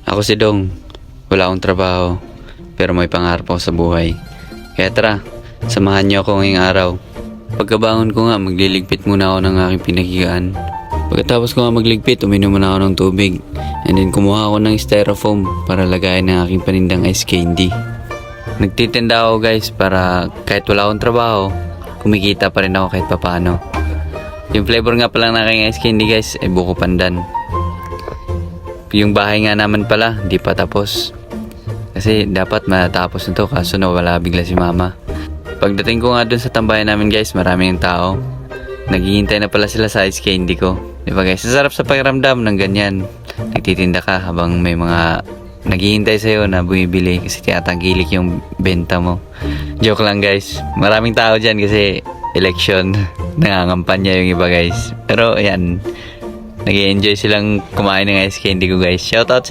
Ako si Dong. Wala akong trabaho, pero may pangarap ako sa buhay. Kaya tara, samahan niyo ako ngayong araw. Pagkabangon ko nga, magliligpit muna ako ng aking pinaghiyaan. Pagkatapos ko nga magligpit, uminom muna ako ng tubig. And then kumuha ako ng styrofoam para lagayan ng aking panindang ice candy. Nagtitinda ako guys para kahit wala akong trabaho, kumikita pa rin ako kahit papano. Yung flavor nga pala ng aking ice candy guys ay buko pandan. Yung bahay nga naman pala, di pa tapos. Kasi dapat matapos na to kaso nawala bigla si mama. Pagdating ko nga dun sa tambayan namin guys, maraming tao. Naghihintay na pala sila sa ice candy ko. Di ba guys, sarap sa pakiramdam ng ganyan. Nagtitinda ka habang may mga naghihintay sa'yo na bumibili kasi tinatangkilik yung benta mo. Joke lang guys, maraming tao dyan kasi election. Nangangampanya yung iba guys. Pero ayan, nag-i-enjoy silang kumain ng ice candy ko guys. Shoutout sa